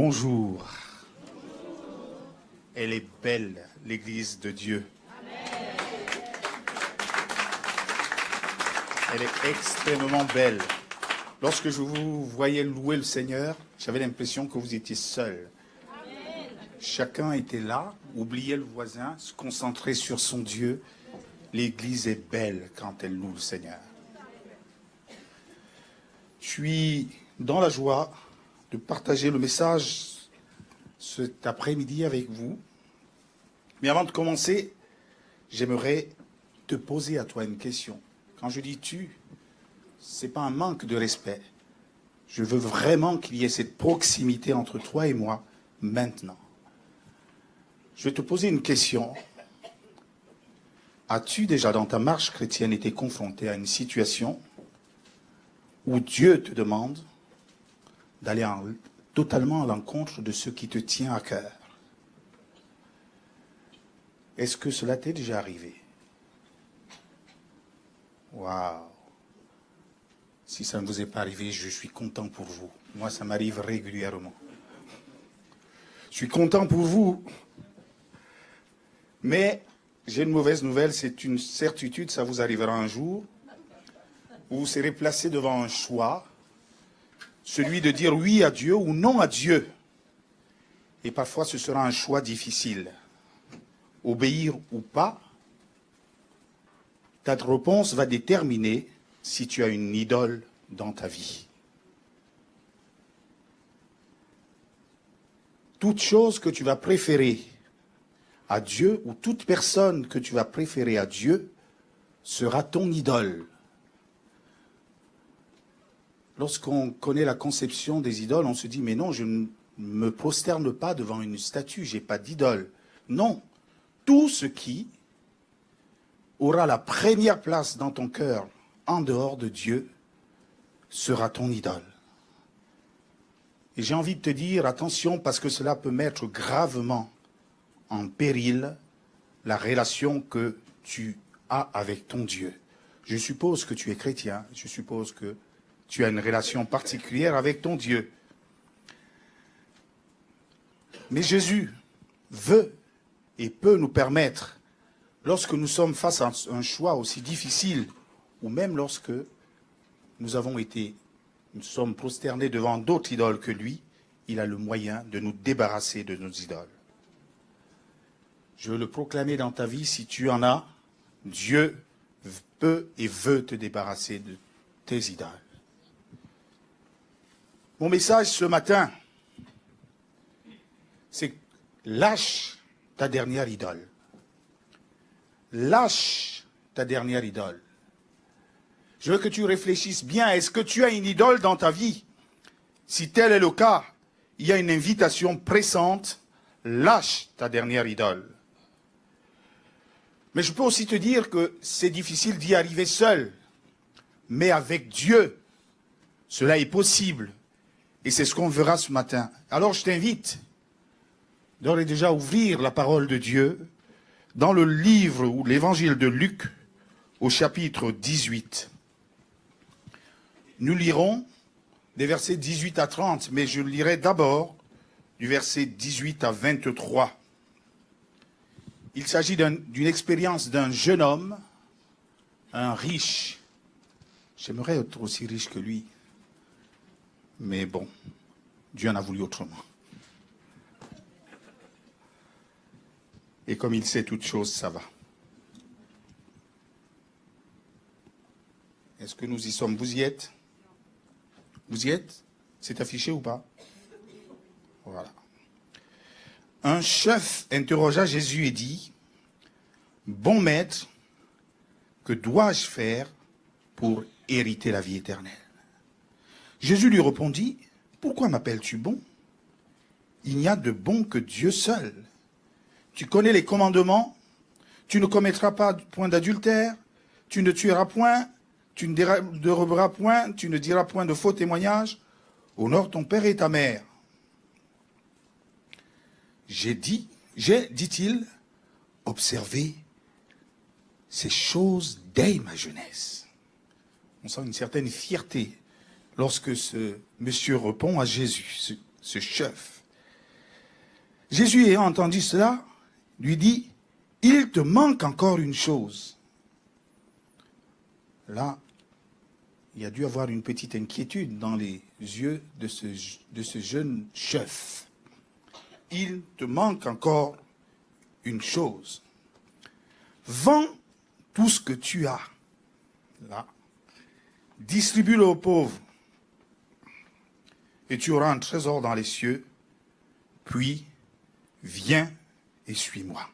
Bonjour. Elle est belle, l'Église de Dieu. Elle est extrêmement belle. Lorsque je vous voyais louer le Seigneur, j'avais l'impression que vous étiez seuls. Chacun était là, oubliait le voisin, se concentrait sur son Dieu. L'Église est belle quand elle loue le Seigneur. Je suis dans la joie de partager le message cet après-midi avec vous. Mais avant de commencer, j'aimerais te poser à toi une question. Quand je dis tu, c'est pas un manque de respect. Je veux vraiment qu'il y ait cette proximité entre toi et moi maintenant. Je vais te poser une question. As-tu déjà dans ta marche chrétienne été confronté à une situation où Dieu te demande d'aller totalement à l'encontre de ce qui te tient à cœur? Est-ce que cela t'est déjà arrivé? Waouh! Si ça ne vous est pas arrivé, je suis content pour vous. Moi, ça m'arrive régulièrement. Je suis content pour vous. Mais j'ai une mauvaise nouvelle, c'est une certitude, ça vous arrivera un jour, où vous serez placé devant un choix, celui de dire oui à Dieu ou non à Dieu. Et parfois, ce sera un choix difficile. Obéir ou pas, ta réponse va déterminer si tu as une idole dans ta vie. Toute chose que tu vas préférer à Dieu, ou toute personne que tu vas préférer à Dieu, sera ton idole. Lorsqu'on connaît la conception des idoles, on se dit, mais non, je ne me prosterne pas devant une statue, je n'ai pas d'idole. Non, tout ce qui aura la première place dans ton cœur, en dehors de Dieu, sera ton idole. Et j'ai envie de te dire, attention, parce que cela peut mettre gravement en péril la relation que tu as avec ton Dieu. Je suppose que tu es chrétien, je suppose que tu as une relation particulière avec ton Dieu. Mais Jésus veut et peut nous permettre, lorsque nous sommes face à un choix aussi difficile, ou même lorsque nous sommes prosternés devant d'autres idoles que lui, il a le moyen de nous débarrasser de nos idoles. Je veux le proclamer dans ta vie, si tu en as, Dieu peut et veut te débarrasser de tes idoles. Mon message ce matin, c'est lâche ta dernière idole. Lâche ta dernière idole. Je veux que tu réfléchisses bien. Est-ce que tu as une idole dans ta vie? Si tel est le cas, il y a une invitation pressante. Lâche ta dernière idole. Mais je peux aussi te dire que c'est difficile d'y arriver seul. Mais avec Dieu, cela est possible. Et c'est ce qu'on verra ce matin. Alors je t'invite d'ores et déjà à ouvrir la parole de Dieu dans le livre ou l'évangile de Luc au chapitre 18. Nous lirons des versets 18 à 30, mais je lirai d'abord du verset 18 à 23. Il s'agit d'une expérience d'un jeune homme, un riche. J'aimerais être aussi riche que lui. Mais bon, Dieu en a voulu autrement. Et comme il sait toutes choses, ça va. Est-ce que nous y sommes? Vous y êtes? Vous y êtes? C'est affiché ou pas? Voilà. Un chef interrogea Jésus et dit, « Bon maître, que dois-je faire pour hériter la vie éternelle ?» Jésus lui répondit, « Pourquoi m'appelles-tu bon? Il n'y a de bon que Dieu seul. Tu connais les commandements, tu ne commettras pas point d'adultère, tu ne tueras point, tu ne déroberas point, tu ne diras point de faux témoignages, honore ton père et ta mère. » J'ai, dit-il, observé ces choses dès ma jeunesse. On sent une certaine fierté lorsque ce monsieur répond à Jésus, ce chef. Jésus ayant entendu cela, lui dit, il te manque encore une chose. Là, il y a dû avoir une petite inquiétude dans les yeux de ce jeune chef. Il te manque encore une chose. Vends tout ce que tu as. Là. Distribue-le aux pauvres. Et tu auras un trésor dans les cieux. Puis, viens et suis-moi.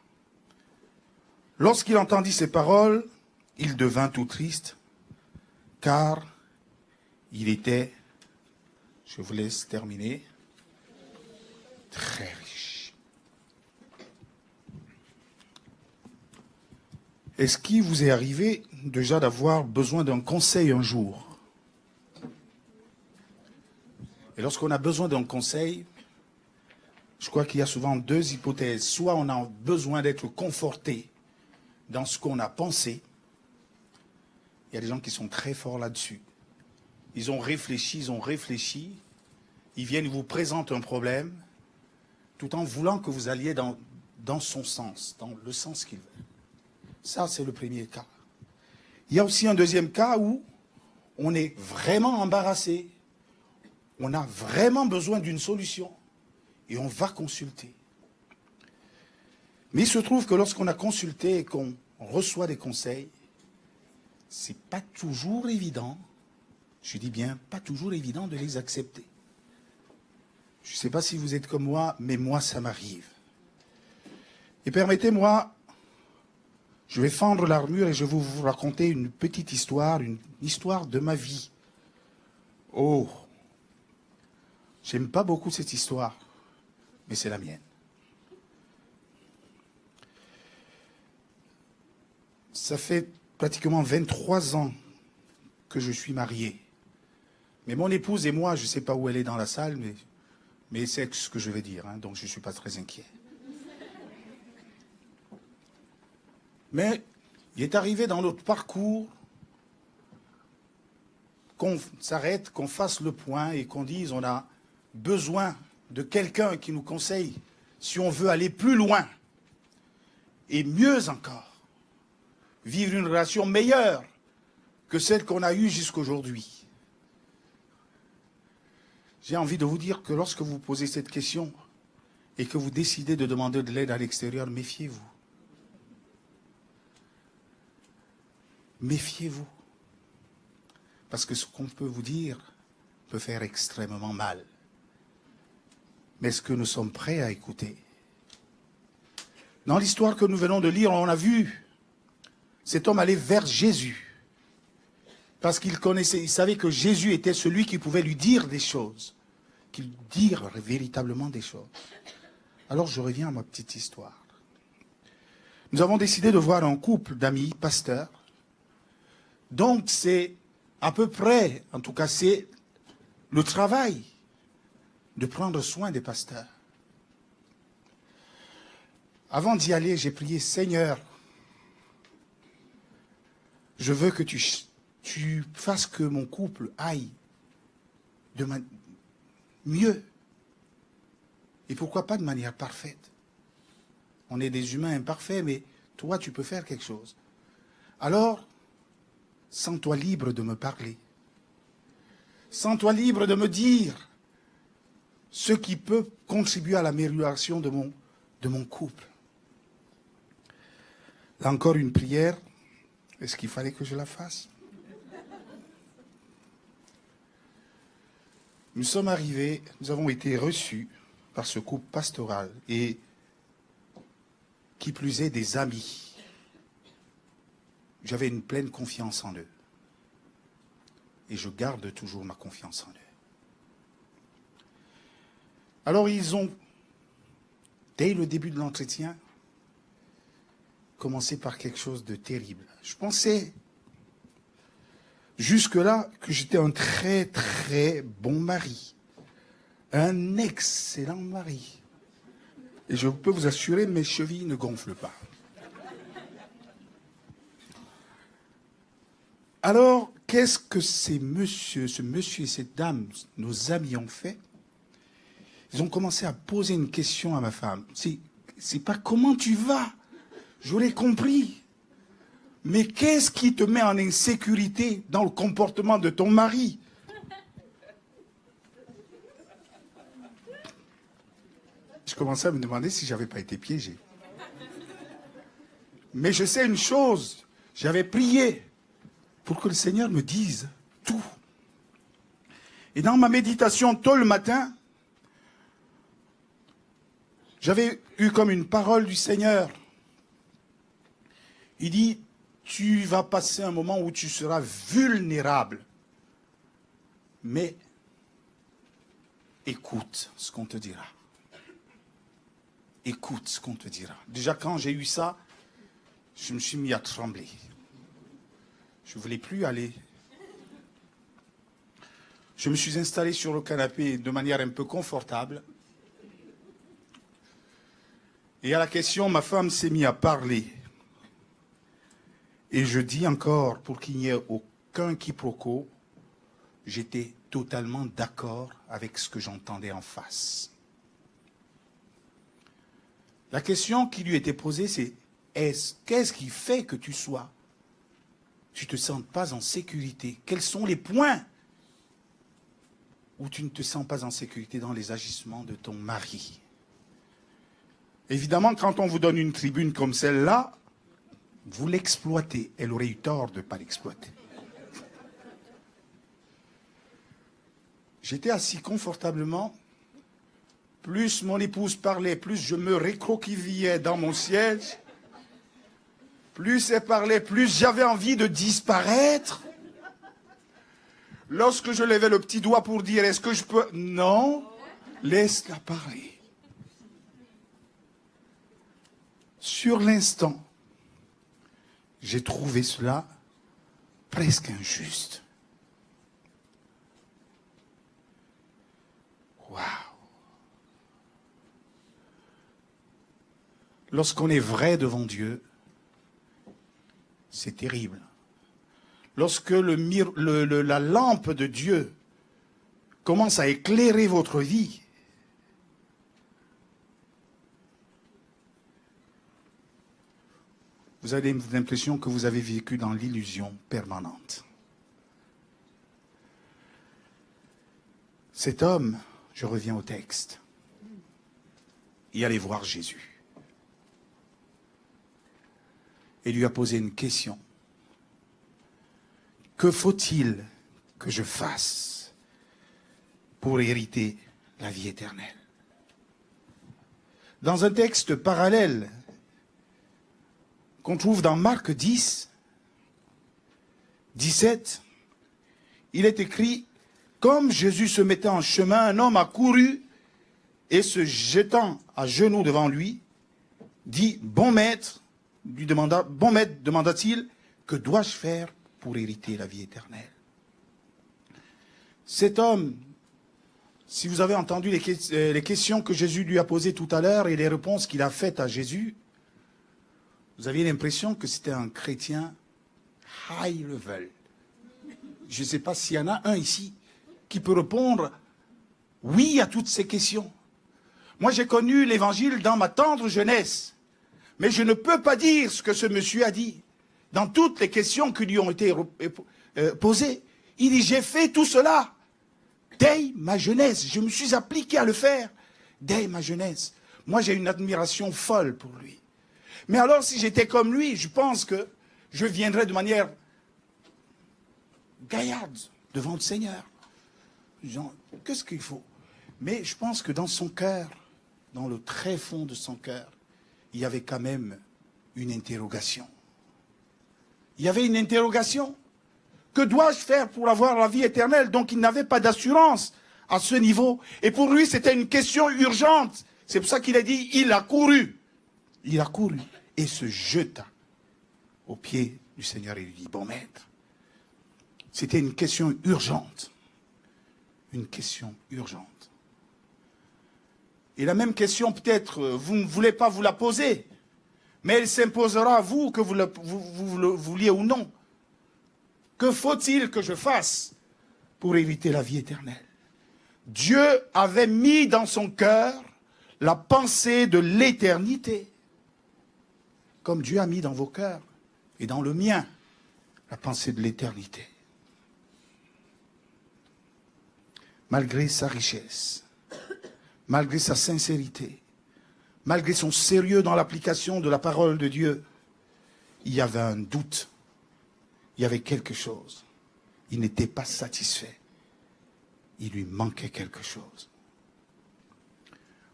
Lorsqu'il entendit ces paroles, il devint tout triste, car il était, je vous laisse terminer, très riche. Est-ce qu'il vous est arrivé déjà d'avoir besoin d'un conseil un jour? Et lorsqu'on a besoin d'un conseil, je crois qu'il y a souvent deux hypothèses. Soit on a besoin d'être conforté dans ce qu'on a pensé. Il y a des gens qui sont très forts là-dessus. Ils ont réfléchi, ils viennent vous présenter un problème, tout en voulant que vous alliez dans son sens, dans le sens qu'ils veulent. Ça, c'est le premier cas. Il y a aussi un deuxième cas où on est vraiment embarrassé, on a vraiment besoin d'une solution, et on va consulter. Mais il se trouve que lorsqu'on a consulté et qu'on reçoit des conseils, c'est pas toujours évident, je dis bien pas toujours évident de les accepter. Je ne sais pas si vous êtes comme moi, mais moi ça m'arrive. Et permettez-moi, je vais fendre l'armure et je vais vous raconter une petite histoire, une histoire de ma vie. Oh, j'aime pas beaucoup cette histoire, mais c'est la mienne. Ça fait pratiquement 23 ans que je suis marié. Mais mon épouse et moi, je ne sais pas où elle est dans la salle, mais c'est ce que je vais dire, hein, donc je ne suis pas très inquiet. Mais il est arrivé dans notre parcours qu'on s'arrête, qu'on fasse le point et qu'on dise on a besoin de quelqu'un qui nous conseille si on veut aller plus loin et mieux encore. Vivre une relation meilleure que celle qu'on a eue jusqu'aujourd'hui. J'ai envie de vous dire que lorsque vous posez cette question et que vous décidez de demander de l'aide à l'extérieur, méfiez-vous. Méfiez-vous. Parce que ce qu'on peut vous dire peut faire extrêmement mal. Mais est-ce que nous sommes prêts à écouter? Dans l'histoire que nous venons de lire, on a vu cet homme aller vers Jésus. Parce qu'il connaissait, il savait que Jésus était celui qui pouvait lui dire des choses. Qu'il dire véritablement des choses. Alors je reviens à ma petite histoire. Nous avons décidé de voir un couple d'amis pasteurs. Donc c'est à peu près, en tout cas c'est le travail de prendre soin des pasteurs. Avant d'y aller, j'ai prié, Seigneur, je veux que tu fasses que mon couple aille de mieux. Et pourquoi pas de manière parfaite. On est des humains imparfaits, mais toi, tu peux faire quelque chose. Alors, sens-toi libre de me parler. Sens-toi libre de me dire ce qui peut contribuer à l'amélioration de mon couple. Là encore une prière. Est-ce qu'il fallait que je la fasse? Nous sommes arrivés, nous avons été reçus par ce couple pastoral et qui plus est des amis. J'avais une pleine confiance en eux. Et je garde toujours ma confiance en eux. Alors ils ont, dès le début de l'entretien, commencé par quelque chose de terrible. Je pensais jusque-là que j'étais un très très bon mari. Un excellent mari. Et je peux vous assurer, mes chevilles ne gonflent pas. Alors, qu'est-ce que ce monsieur et cette dame, nos amis, ont fait? Ils ont commencé à poser une question à ma femme. C'est pas comment tu vas. J'aurais compris. Mais qu'est-ce qui te met en insécurité dans le comportement de ton mari? Je commençais à me demander si j'avais pas été piégé. Mais je sais une chose, j'avais prié pour que le Seigneur me dise tout. Et dans ma méditation tôt le matin, j'avais eu comme une parole du Seigneur. Il dit, tu vas passer un moment où tu seras vulnérable. Mais écoute ce qu'on te dira. Écoute ce qu'on te dira. Déjà, quand j'ai eu ça, je me suis mis à trembler. Je ne voulais plus aller. Je me suis installé sur le canapé de manière un peu confortable. Et à la question, ma femme s'est mise à parler. Et je dis encore, pour qu'il n'y ait aucun quiproquo, j'étais totalement d'accord avec ce que j'entendais en face. La question qui lui était posée, c'est qu'est-ce qui fait que tu te sens pas en sécurité? Quels sont les points où tu ne te sens pas en sécurité dans les agissements de ton mari? Évidemment, quand on vous donne une tribune comme celle-là, vous l'exploitez. Elle aurait eu tort de ne pas l'exploiter. J'étais assis confortablement. Plus mon épouse parlait, plus je me récroquevillais dans mon siège. Plus elle parlait, plus j'avais envie de disparaître. Lorsque je levais le petit doigt pour dire, est-ce que je peux... Non, laisse-la parler. Sur l'instant, j'ai trouvé cela presque injuste. Waouh! Lorsqu'on est vrai devant Dieu, c'est terrible. Lorsque la lampe de Dieu commence à éclairer votre vie, vous avez l'impression que vous avez vécu dans l'illusion permanente. Cet homme, je reviens au texte, il allait voir Jésus. Et lui a posé une question. Que faut-il que je fasse pour hériter la vie éternelle? Dans un texte parallèle qu'on trouve dans Marc 10, 17, il est écrit, comme Jésus se mettait en chemin, un homme a couru et se jetant à genoux devant lui, dit, bon maître, demanda-t-il, que dois-je faire pour hériter la vie éternelle? Cet homme, si vous avez entendu les questions que Jésus lui a posées tout à l'heure et les réponses qu'il a faites à Jésus, vous aviez l'impression que c'était un chrétien high level. Je ne sais pas s'il y en a un ici qui peut répondre oui à toutes ces questions. Moi, j'ai connu l'évangile dans ma tendre jeunesse. Mais je ne peux pas dire ce que ce monsieur a dit. Dans toutes les questions qui lui ont été posées, il dit, j'ai fait tout cela dès ma jeunesse. Je me suis appliqué à le faire dès ma jeunesse. Moi, j'ai une admiration folle pour lui. Mais alors, si j'étais comme lui, je pense que je viendrais de manière gaillarde devant le Seigneur. Disant, qu'est-ce qu'il faut? Mais je pense que dans son cœur, dans le très fond de son cœur, il y avait quand même une interrogation. Il y avait une interrogation. Que dois-je faire pour avoir la vie éternelle? Donc il n'avait pas d'assurance à ce niveau. Et pour lui, c'était une question urgente. C'est pour ça qu'il a dit, il a couru. Il a couru et se jeta aux pieds du Seigneur et lui dit, bon maître, c'était une question urgente. Une question urgente. Et la même question, peut-être, vous ne voulez pas vous la poser, mais elle s'imposera à vous, que vous le vouliez ou non. Que faut-il que je fasse pour éviter la vie éternelle? Dieu avait mis dans son cœur la pensée de l'éternité. Comme Dieu a mis dans vos cœurs et dans le mien la pensée de l'éternité. Malgré sa richesse, malgré sa sincérité, malgré son sérieux dans l'application de la parole de Dieu, il y avait un doute, il y avait quelque chose. Il n'était pas satisfait. Il lui manquait quelque chose.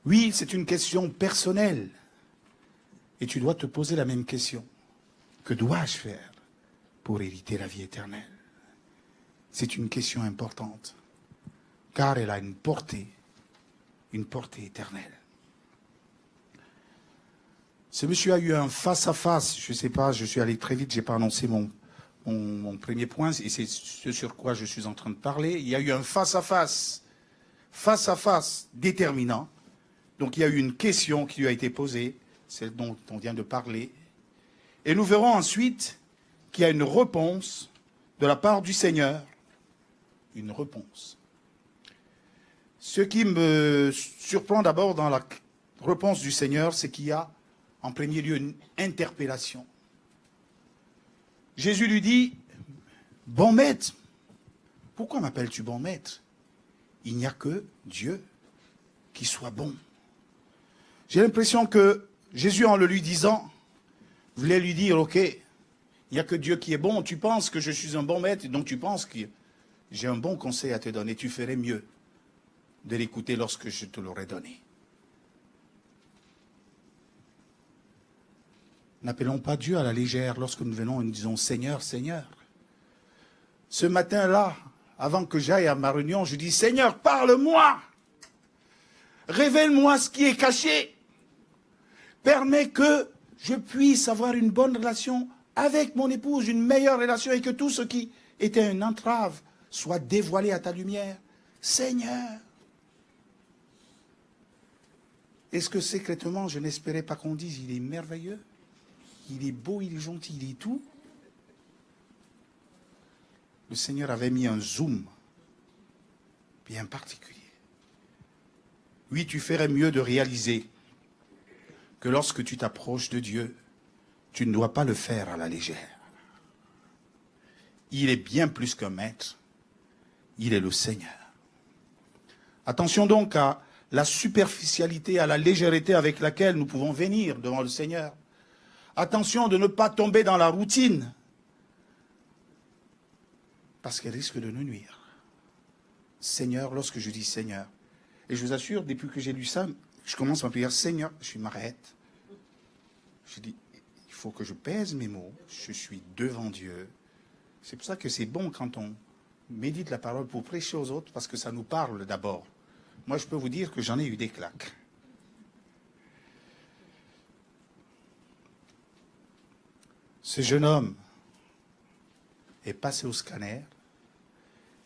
Oui, c'est une question personnelle. Et tu dois te poser la même question. Que dois-je faire pour hériter la vie éternelle? C'est une question importante. Car elle a une portée éternelle. Ce monsieur a eu un face-à-face, je ne sais pas, je suis allé très vite, je n'ai pas annoncé mon premier point, et c'est ce sur quoi je suis en train de parler. Il y a eu un face-à-face déterminant. Donc il y a eu une question qui lui a été posée, celle dont on vient de parler. Et nous verrons ensuite qu'il y a une réponse de la part du Seigneur. Une réponse. Ce qui me surprend d'abord dans la réponse du Seigneur, c'est qu'il y a en premier lieu une interpellation. Jésus lui dit, « Bon maître, pourquoi m'appelles-tu bon maître? Il n'y a que Dieu qui soit bon. » J'ai l'impression que Jésus, en le lui disant, voulait lui dire, « Ok, il n'y a que Dieu qui est bon, tu penses que je suis un bon maître, donc tu penses que j'ai un bon conseil à te donner, tu ferais mieux de l'écouter lorsque je te l'aurais donné. » N'appelons pas Dieu à la légère lorsque nous venons et nous disons « Seigneur, Seigneur ». Ce matin-là, avant que j'aille à ma réunion, je dis « Seigneur, parle-moi. Révèle-moi ce qui est caché. Permets que je puisse avoir une bonne relation avec mon épouse, une meilleure relation, et que tout ce qui était une entrave soit dévoilé à ta lumière. Seigneur. » Est-ce que secrètement, je n'espérais pas qu'on dise « Il est merveilleux, il est beau, il est gentil, il est tout ». Le Seigneur avait mis un zoom bien particulier. Oui, tu ferais mieux de réaliser que lorsque tu t'approches de Dieu, tu ne dois pas le faire à la légère. Il est bien plus qu'un maître, il est le Seigneur. Attention donc à la superficialité, à la légèreté avec laquelle nous pouvons venir devant le Seigneur. Attention de ne pas tomber dans la routine, parce qu'elle risque de nous nuire. Seigneur, lorsque je dis Seigneur, et je vous assure, depuis que j'ai lu ça, je commence à me prière Seigneur, je m'arrête. Je dis, il faut que je pèse mes mots, je suis devant Dieu. C'est pour ça que c'est bon quand on médite la parole pour prêcher aux autres, parce que ça nous parle d'abord. Moi, je peux vous dire que j'en ai eu des claques. Ce jeune homme est passé au scanner,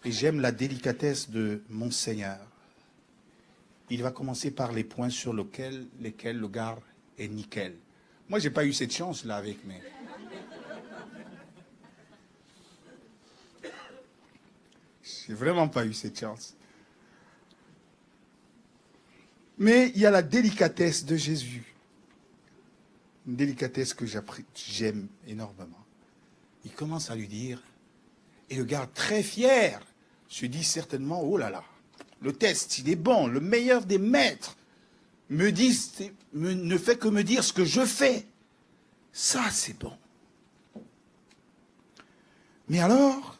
et j'aime la délicatesse de mon Seigneur. Il va commencer par les points sur lesquels le gars est nickel. Moi, je n'ai pas eu cette chance-là avec mes... J'ai vraiment pas eu cette chance. Mais il y a la délicatesse de Jésus. Une délicatesse que j'aime énormément. Il commence à lui dire, et le gars très fier se dit certainement, oh là là, le test, il est bon, le meilleur des maîtres ne fait que me dire ce que je fais. Ça, c'est bon. Mais alors,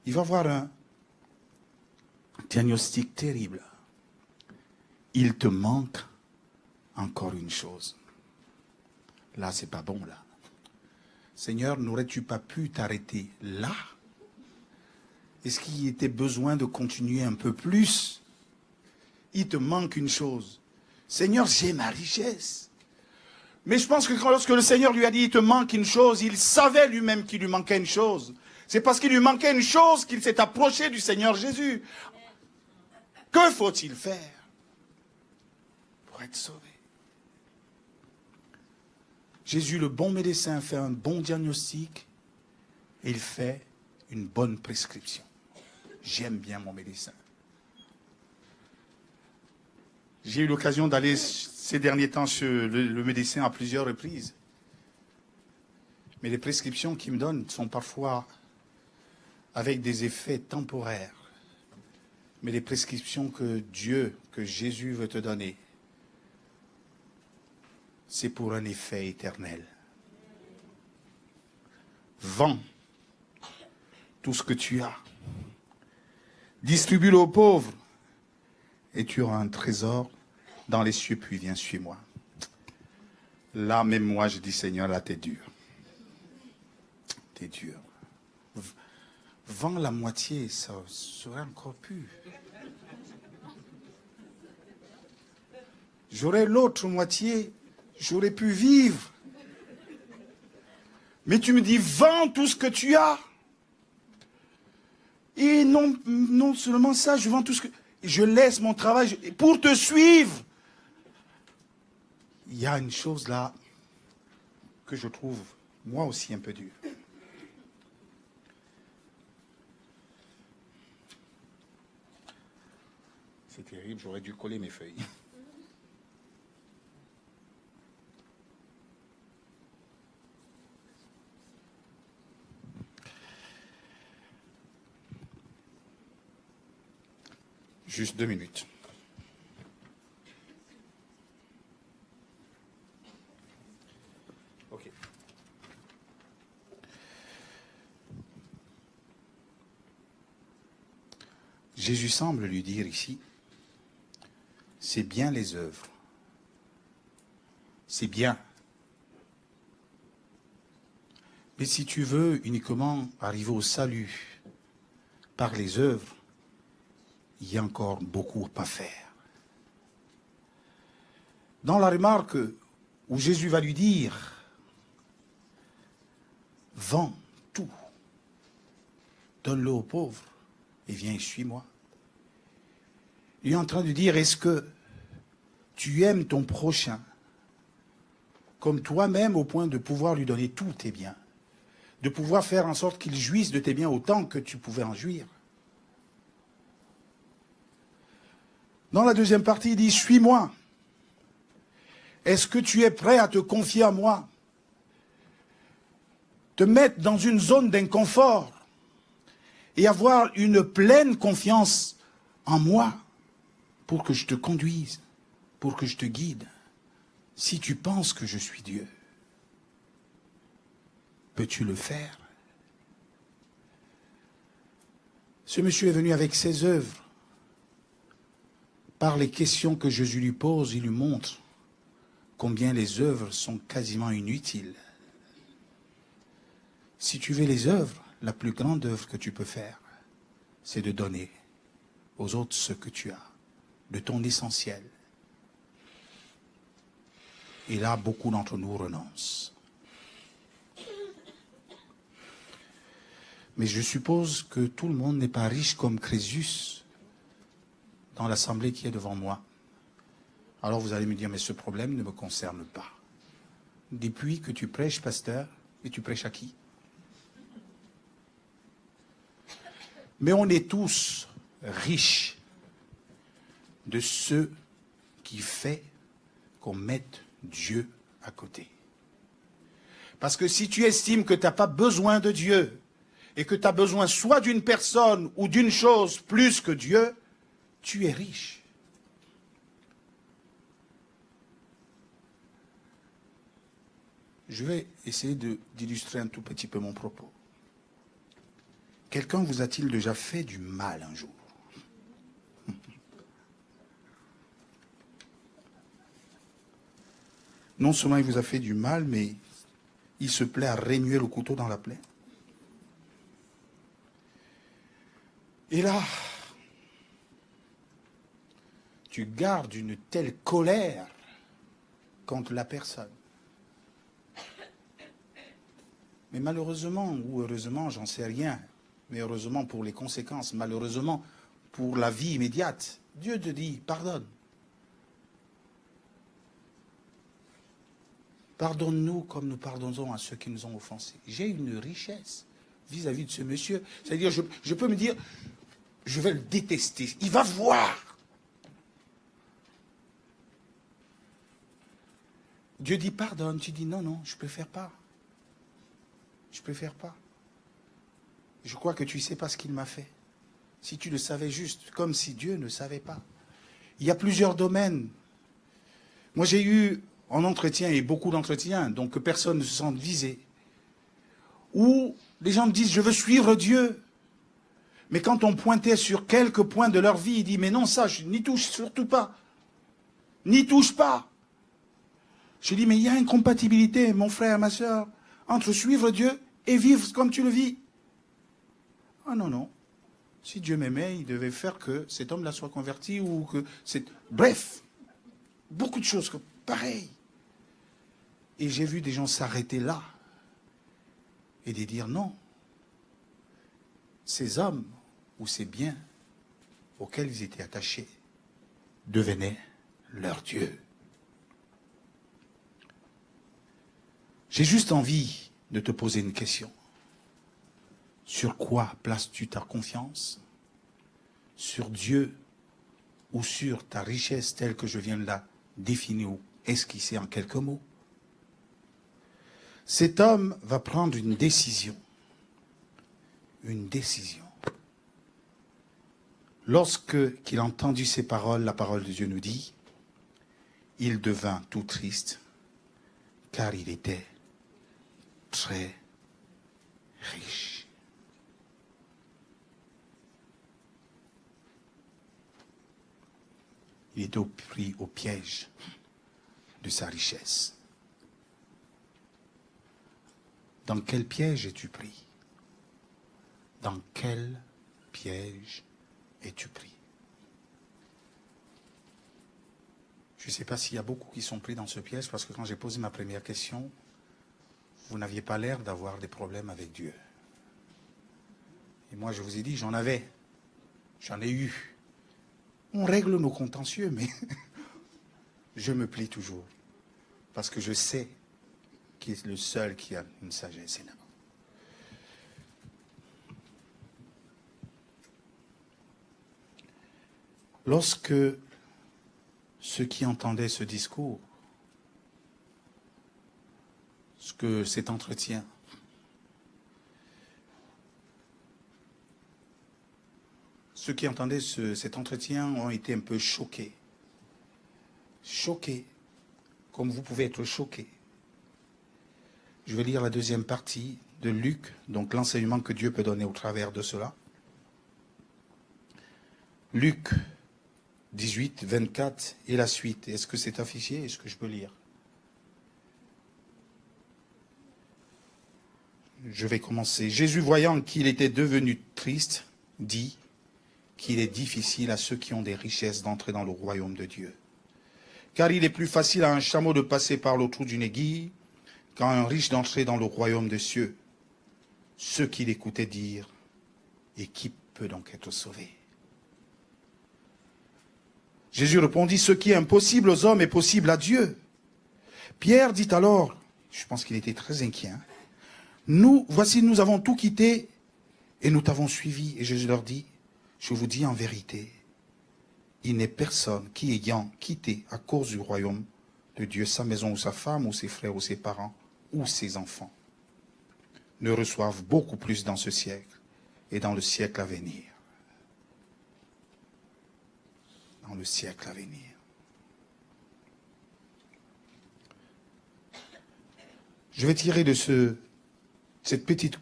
il va avoir un diagnostic terrible. Il te manque encore une chose. Là, c'est pas bon, là. Seigneur, n'aurais-tu pas pu t'arrêter là? Est-ce qu'il y était besoin de continuer un peu plus? Il te manque une chose. Seigneur, j'ai ma richesse. Mais je pense que lorsque le Seigneur lui a dit, il te manque une chose, il savait lui-même qu'il lui manquait une chose. C'est parce qu'il lui manquait une chose qu'il s'est approché du Seigneur Jésus. Que faut-il faire pour être sauvé? Jésus, le bon médecin, fait un bon diagnostic et il fait une bonne prescription. J'aime bien mon médecin. J'ai eu l'occasion d'aller ces derniers temps chez le médecin à plusieurs reprises. Mais les prescriptions qu'il me donne sont parfois avec des effets temporaires. Mais les prescriptions que Dieu, que Jésus veut te donner, c'est pour un effet éternel. Vends tout ce que tu as. Distribue-le aux pauvres. Et tu auras un trésor dans les cieux, puis viens, suis-moi. Là, même moi, je dis, Seigneur, là, t'es dur. T'es dur. Vends la moitié, ça serait encore plus. J'aurais l'autre moitié, j'aurais pu vivre. Mais tu me dis, vends tout ce que tu as. Et non seulement ça, je vends tout ce que... Je laisse mon travail pour te suivre. Il y a une chose là que je trouve, moi aussi, un peu dure. C'est terrible, j'aurais dû coller mes feuilles. Juste 2 minutes. Ok. Jésus semble lui dire ici, c'est bien les œuvres. C'est bien. Mais si tu veux uniquement arriver au salut par les œuvres, il y a encore beaucoup à faire. Dans la remarque où Jésus va lui dire, vends tout, donne-le aux pauvres et viens et suis-moi. Il est en train de dire, est-ce que tu aimes ton prochain comme toi-même au point de pouvoir lui donner tous tes biens, de pouvoir faire en sorte qu'il jouisse de tes biens autant que tu pouvais en jouir? Dans la deuxième partie, il dit, suis-moi. Est-ce que tu es prêt à te confier à moi? Te mettre dans une zone d'inconfort et avoir une pleine confiance en moi pour que je te conduise, pour que je te guide. Si tu penses que je suis Dieu, peux-tu le faire? Ce monsieur est venu avec ses œuvres. Par les questions que Jésus lui pose, il lui montre combien les œuvres sont quasiment inutiles. Si tu veux les œuvres, la plus grande œuvre que tu peux faire, c'est de donner aux autres ce que tu as, de ton essentiel. Et là, beaucoup d'entre nous renoncent. Mais je suppose que tout le monde n'est pas riche comme Crésus dans l'assemblée qui est devant moi. Alors vous allez me dire, mais ce problème ne me concerne pas. Depuis que tu prêches, pasteur, et tu prêches à qui? Mais on est tous riches de ce qui fait qu'on mette Dieu à côté. Parce que si tu estimes que tu n'as pas besoin de Dieu, et que tu as besoin soit d'une personne ou d'une chose plus que Dieu, tu es riche. Je vais essayer d'illustrer un tout petit peu mon propos. Quelqu'un vous a-t-il déjà fait du mal un jour? Non seulement il vous a fait du mal, mais il se plaît à remuer le couteau dans la plaie. Et là, tu gardes une telle colère contre la personne. Mais malheureusement, ou heureusement, j'en sais rien, mais heureusement pour les conséquences, malheureusement pour la vie immédiate, Dieu te dit, pardonne. Pardonne-nous comme nous pardonnons à ceux qui nous ont offensés. J'ai une richesse vis-à-vis de ce monsieur. C'est-à-dire, je peux me dire, je vais le détester. Il va voir. Dieu dit pardonne, tu dis non, non, je ne préfère pas. Je ne préfère pas. Je crois que tu ne sais pas ce qu'il m'a fait. Si tu le savais juste, comme si Dieu ne savait pas. Il y a plusieurs domaines. Moi j'ai eu en entretien, et beaucoup d'entretiens, donc que personne ne se sente visé, où les gens me disent je veux suivre Dieu. Mais quand on pointait sur quelques points de leur vie, ils disent mais non, ça, je n'y touche surtout pas. N'y touche pas. Je dis mais il y a une compatibilité, mon frère, ma soeur, entre suivre Dieu et vivre comme tu le vis. Ah non, non. Si Dieu m'aimait, il devait faire que cet homme-là soit converti ou que c'est... Bref, beaucoup de choses pareilles. Et j'ai vu des gens s'arrêter là et de dire non. Ces hommes ou ces biens auxquels ils étaient attachés devenaient leur Dieu. J'ai juste envie de te poser une question. Sur quoi places-tu ta confiance? Sur Dieu ou sur ta richesse telle que je viens de la définir ou esquisser en quelques mots? Cet homme va prendre une décision. Une décision. Lorsque qu'il a entendu ces paroles, la parole de Dieu nous dit, il devint tout triste, car il était très riche. Il était pris au piège de sa richesse. Dans quel piège es-tu pris? Dans quel piège es-tu pris? Je ne sais pas s'il y a beaucoup qui sont pris dans ce piège, parce que quand j'ai posé ma première question, vous n'aviez pas l'air d'avoir des problèmes avec Dieu. Et moi, je vous ai dit, j'en ai eu. On règle nos contentieux, mais je me plie toujours. Parce que je sais qu'il est le seul qui a une sagesse énorme. Lorsque ceux qui entendaient ce discours, cet entretien, ceux qui entendaient cet entretien ont été un peu choqués. Choqués, comme vous pouvez être choqués. Je vais lire la deuxième partie de Luc, donc l'enseignement que Dieu peut donner au travers de cela. Luc 18, 24 et la suite. Est-ce que c'est affiché? Est-ce que je peux lire? Je vais commencer. Jésus, voyant qu'il était devenu triste, dit qu'il est difficile à ceux qui ont des richesses d'entrer dans le royaume de Dieu. Car il est plus facile à un chameau de passer par le trou d'une aiguille qu'à un riche d'entrer dans le royaume des cieux. Ceux qui l'écoutaient dire, et qui peut donc être sauvé? Jésus répondit, ce qui est impossible aux hommes est possible à Dieu. Pierre dit alors, je pense qu'il était très inquiet, voici, nous avons tout quitté et nous t'avons suivi. Et Jésus leur dit, je vous dis en vérité, il n'est personne qui, ayant quitté à cause du royaume de Dieu sa maison ou sa femme ou ses frères ou ses parents ou ses enfants, ne reçoivent beaucoup plus dans ce siècle et dans le siècle à venir. Dans le siècle à venir. Je vais tirer de cette petite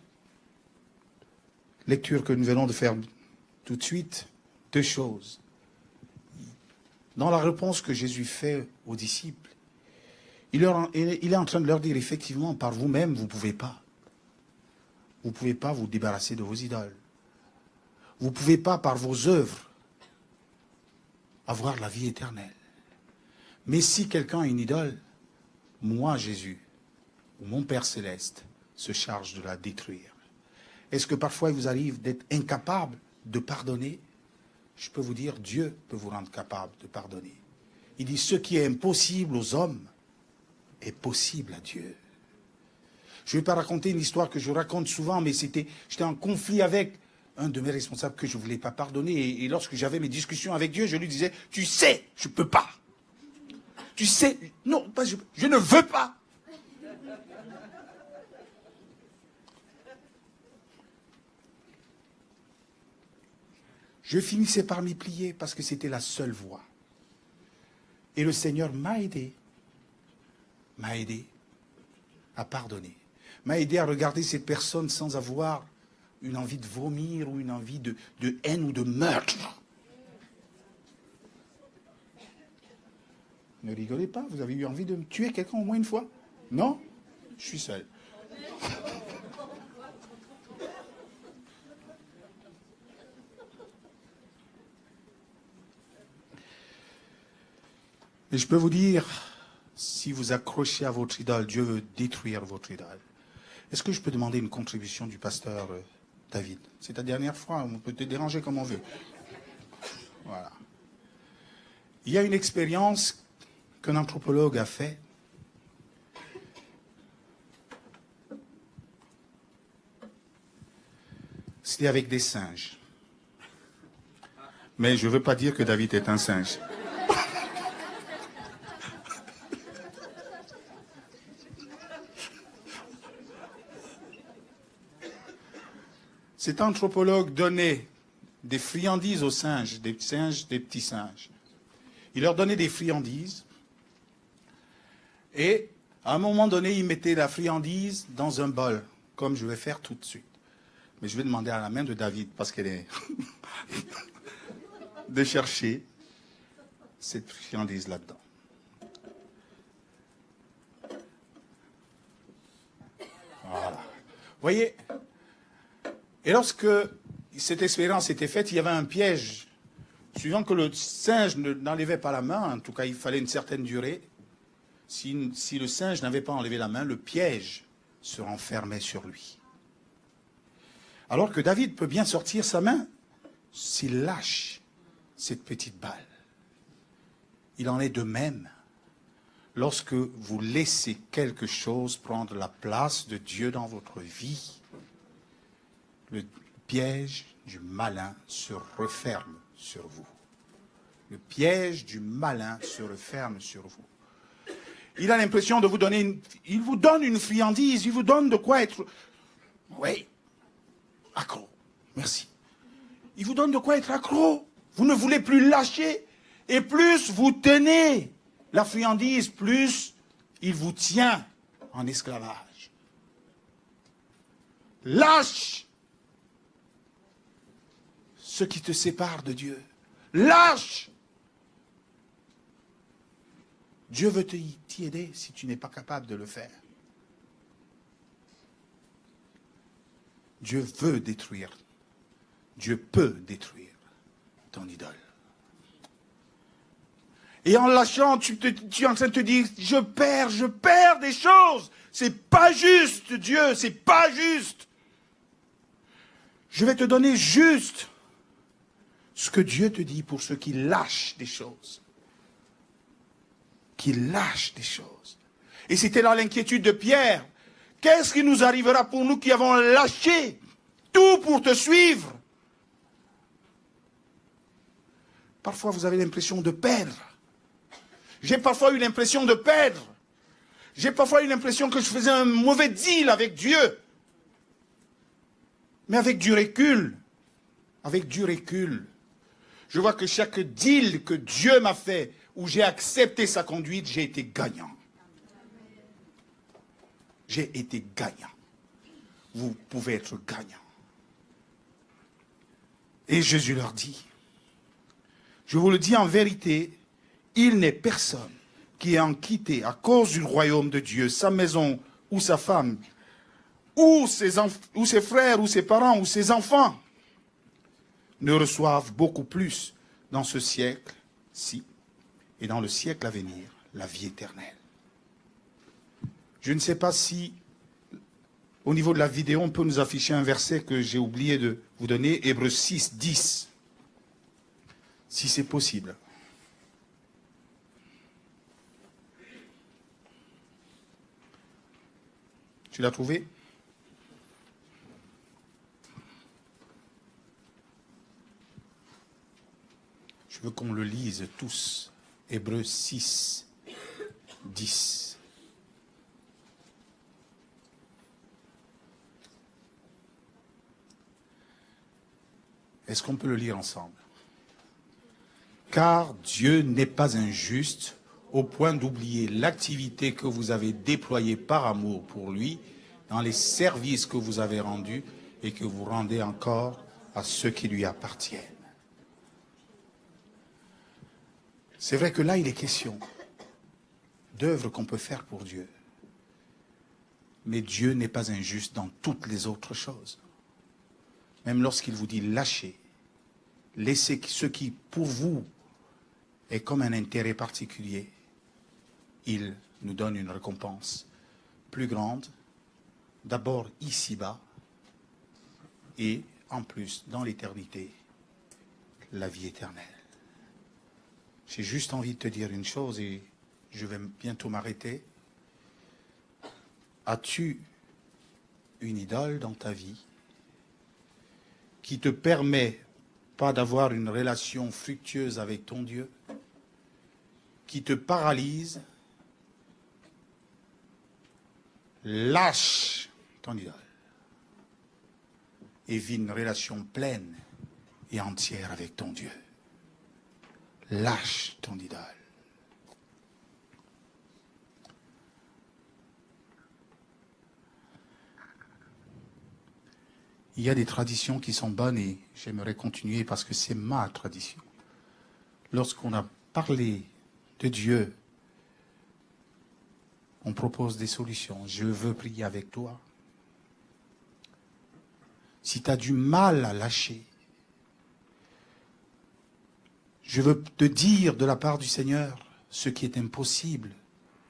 lecture que nous venons de faire tout de suite deux choses. Dans la réponse que Jésus fait aux disciples, il est en train de leur dire effectivement, par vous-même, vous ne pouvez pas. Vous ne pouvez pas vous débarrasser de vos idoles. Vous ne pouvez pas, par vos œuvres, avoir la vie éternelle. Mais si quelqu'un a une idole, moi, Jésus, ou mon Père Céleste, se charge de la détruire. Est-ce que parfois il vous arrive d'être incapable de pardonner? Je peux vous dire, Dieu peut vous rendre capable de pardonner. Il dit, ce qui est impossible aux hommes est possible à Dieu. Je ne vais pas raconter une histoire que je raconte souvent, mais j'étais en conflit avec un de mes responsables que je ne voulais pas pardonner. Et lorsque j'avais mes discussions avec Dieu, je lui disais, tu sais, je ne peux pas. Tu sais, non, pas, je ne veux pas. Je finissais par m'y plier parce que c'était la seule voie. Et le Seigneur m'a aidé à pardonner, m'a aidé à regarder cette personne sans avoir une envie de vomir ou une envie de haine ou de meurtre. Ne rigolez pas, vous avez eu envie de me tuer quelqu'un au moins une fois? Non? Je suis seul. Mais je peux vous dire, si vous accrochez à votre idole, Dieu veut détruire votre idole. Est-ce que je peux demander une contribution du pasteur David? C'est ta dernière fois, on peut te déranger comme on veut. Voilà. Il y a une expérience qu'un anthropologue a faite. C'était avec des singes. Mais je ne veux pas dire que David est un singe. Cet anthropologue donnait des friandises aux singes, des petits singes. Il leur donnait des friandises et à un moment donné, il mettait la friandise dans un bol, comme je vais faire tout de suite. Mais je vais demander à la main de David, parce qu'elle est... de chercher cette friandise là-dedans. Voilà. Vous voyez? Et lorsque cette expérience était faite, il y avait un piège. Suivant que le singe n'enlevait pas la main, en tout cas il fallait une certaine durée, si le singe n'avait pas enlevé la main, le piège se renfermait sur lui. Alors que David peut bien sortir sa main s'il lâche cette petite balle. Il en est de même lorsque vous laissez quelque chose prendre la place de Dieu dans votre vie. Le piège du malin se referme sur vous. Le piège du malin se referme sur vous. Il a l'impression de vous donner il vous donne une friandise, il vous donne de quoi être... Oui, accro, merci. Il vous donne de quoi être accro. Vous ne voulez plus lâcher. Et plus vous tenez la friandise, plus il vous tient en esclavage. Lâche ce qui te sépare de Dieu. Lâche. Dieu veut t'y aider si tu n'es pas capable de le faire. Dieu veut détruire. Dieu peut détruire ton idole. Et en lâchant, tu es en train de te dire, je perds des choses. C'est pas juste, Dieu, c'est pas juste. Je vais te donner juste ce que Dieu te dit pour ceux qui lâchent des choses. Qui lâchent des choses. Et c'était là l'inquiétude de Pierre. Qu'est-ce qui nous arrivera pour nous qui avons lâché tout pour te suivre? Parfois, vous avez l'impression de perdre. J'ai parfois eu l'impression de perdre. J'ai parfois eu l'impression que je faisais un mauvais deal avec Dieu. Mais avec du recul, je vois que chaque deal que Dieu m'a fait, où j'ai accepté sa conduite, j'ai été gagnant. J'ai été gagnant. Vous pouvez être gagnant. Et Jésus leur dit, je vous le dis en vérité, il n'est personne qui ayant quitté à cause du royaume de Dieu sa maison ou sa femme, ou ses frères, ou ses parents, ou ses enfants, ne reçoivent beaucoup plus dans ce siècle-ci et dans le siècle à venir, la vie éternelle. Je ne sais pas si, au niveau de la vidéo, on peut nous afficher un verset que j'ai oublié de vous donner, Hébreux 6, 10, si c'est possible. Tu l'as trouvé? Je veux qu'on le lise tous. Hébreux 6, 10. Est-ce qu'on peut le lire ensemble? Car Dieu n'est pas injuste au point d'oublier l'activité que vous avez déployée par amour pour lui dans les services que vous avez rendus et que vous rendez encore à ceux qui lui appartiennent. C'est vrai que là, il est question d'œuvres qu'on peut faire pour Dieu. Mais Dieu n'est pas injuste dans toutes les autres choses. Même lorsqu'il vous dit lâchez, laissez ce qui, pour vous, est comme un intérêt particulier, il nous donne une récompense plus grande, d'abord ici-bas, et en plus, dans l'éternité, la vie éternelle. J'ai juste envie de te dire une chose, et je vais bientôt m'arrêter. As-tu une idole dans ta vie qui te permet pas d'avoir une relation fructueuse avec ton Dieu, qui te paralyse? Lâche ton idole et vis une relation pleine et entière avec ton Dieu. Lâche ton idole. Il y a des traditions qui sont bonnes et j'aimerais continuer parce que c'est ma tradition. Lorsqu'on a parlé de Dieu, on propose des solutions. Je veux prier avec toi. Si tu as du mal à lâcher, je veux te dire de la part du Seigneur, ce qui est impossible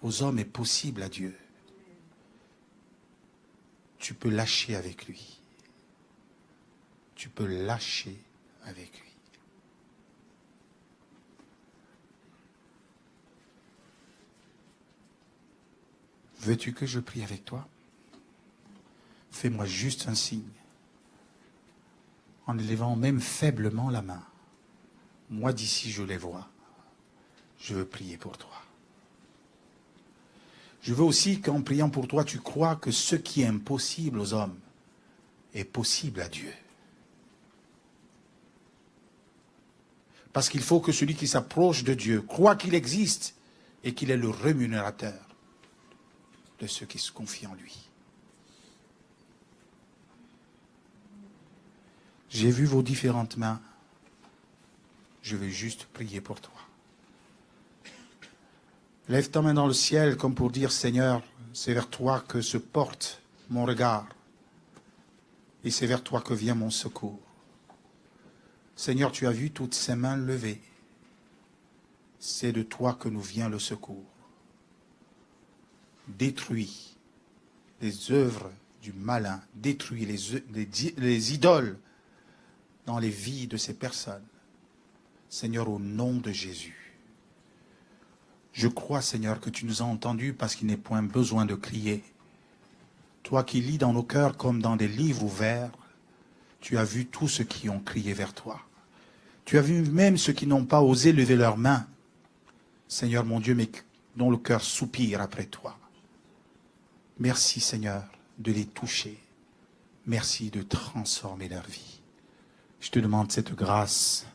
aux hommes est possible à Dieu. Tu peux lâcher avec lui. Tu peux lâcher avec lui. Veux-tu que je prie avec toi? Fais-moi juste un signe, en élevant même faiblement la main. Moi d'ici, je les vois. Je veux prier pour toi. Je veux aussi qu'en priant pour toi, tu crois que ce qui est impossible aux hommes est possible à Dieu. Parce qu'il faut que celui qui s'approche de Dieu croit qu'il existe et qu'il est le rémunérateur de ceux qui se confient en lui. J'ai vu vos différentes mains. Je vais juste prier pour toi. Lève ta main dans le ciel comme pour dire, Seigneur, c'est vers toi que se porte mon regard. Et c'est vers toi que vient mon secours. Seigneur, tu as vu toutes ces mains levées. C'est de toi que nous vient le secours. Détruis les œuvres du malin, détruis les idoles dans les vies de ces personnes. Seigneur, au nom de Jésus, je crois, Seigneur, que tu nous as entendus parce qu'il n'est point besoin de crier. Toi qui lis dans nos cœurs comme dans des livres ouverts, tu as vu tous ceux qui ont crié vers toi. Tu as vu même ceux qui n'ont pas osé lever leurs mains, Seigneur mon Dieu, mais dont le cœur soupire après toi. Merci, Seigneur, de les toucher. Merci de transformer leur vie. Je te demande cette grâce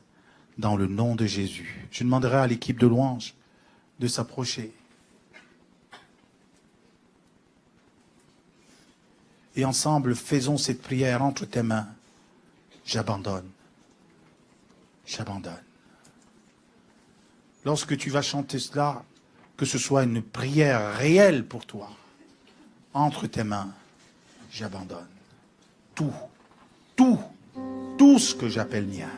dans le nom de Jésus. Je demanderai à l'équipe de louange de s'approcher. Et ensemble, faisons cette prière entre tes mains. J'abandonne. J'abandonne. Lorsque tu vas chanter cela, que ce soit une prière réelle pour toi, entre tes mains, j'abandonne. Tout, tout, tout ce que j'appelle mien.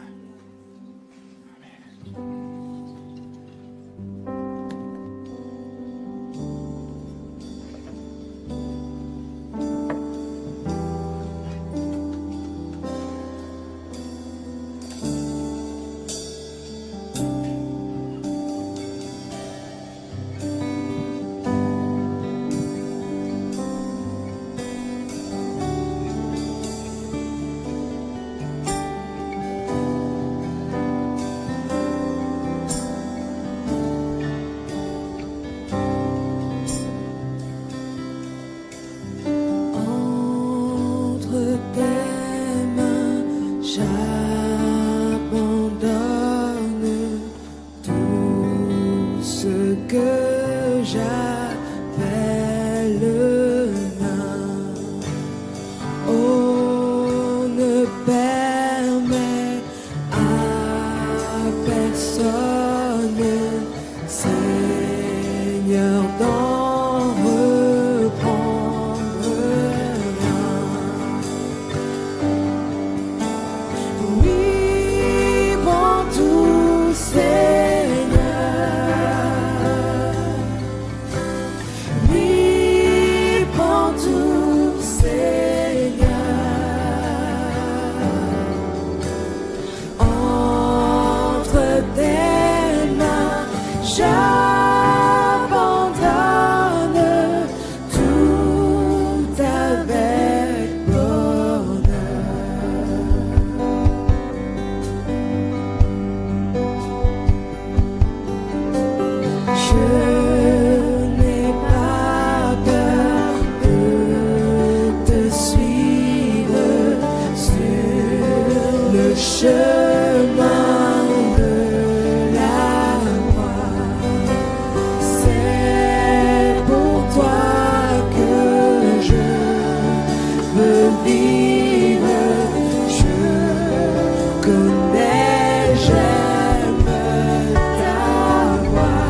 chemin de la croix. C'est pour toi que je veux vivre. Je connais, j'aime ta voix.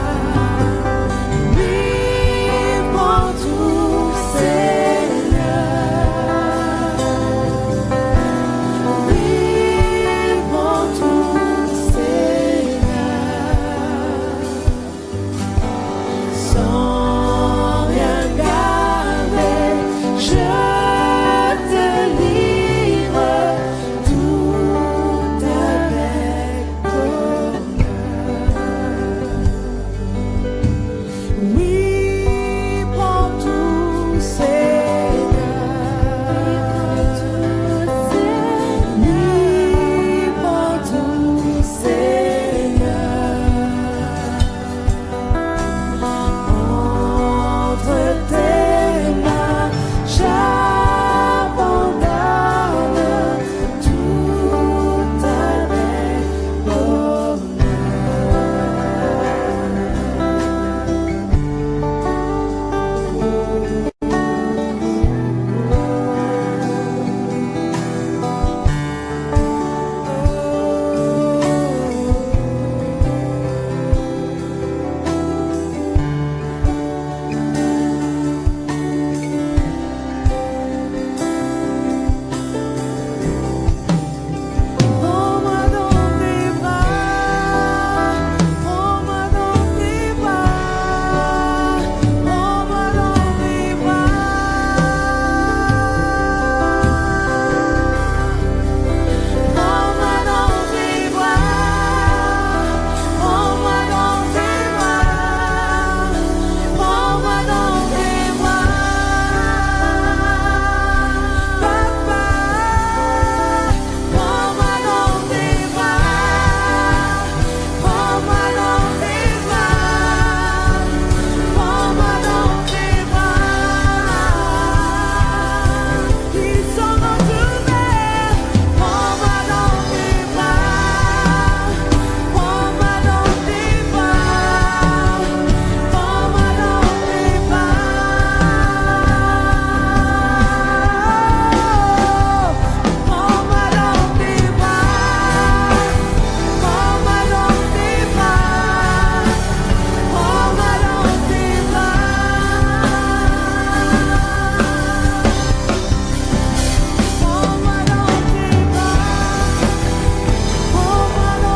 Vive en tout, Seigneur. Vive en tout, Seigneur. Sans rien garder, je te livre tout avec bonheur. Oui, prends tout, Seigneur. Oui, prends tout, Seigneur. Entre tes mains, j'abandonne tout avec prends-moi dans tes bras, prends-moi dans tes bras, prends-moi dans tes bras. Prends-moi dans tes bras, prends-moi dans tes bras, prends-moi dans tes bras. Papa, prends-moi dans tes bras, prends-moi dans tes bras, prends-moi dans tes bras. Ils sont entourés, prends-moi dans tes bras, prends-moi dans tes bras, prends-moi dans tes bras. Prends-moi dans tes bras, prends-moi dans tes bras, prends-moi dans tes bras. Prends-moi dans tes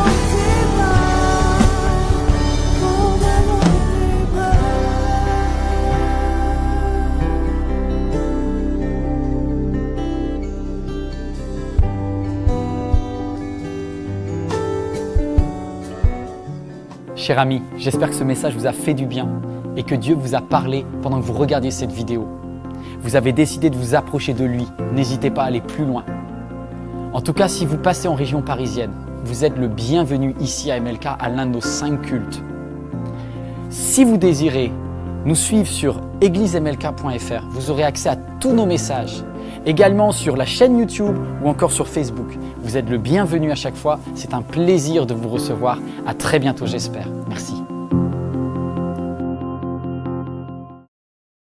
Cher ami, j'espère que ce message vous a fait du bien et que Dieu vous a parlé pendant que vous regardiez cette vidéo. Vous avez décidé de vous approcher de lui, n'hésitez pas à aller plus loin. En tout cas, si vous passez en région parisienne, vous êtes le bienvenu ici à MLK à l'un de nos 5 cultes. Si vous désirez nous suivre sur églisemlk.fr, vous aurez accès à tous nos messages, également sur la chaîne YouTube ou encore sur Facebook. Vous êtes le bienvenu à chaque fois, c'est un plaisir de vous recevoir. À très bientôt j'espère. Merci.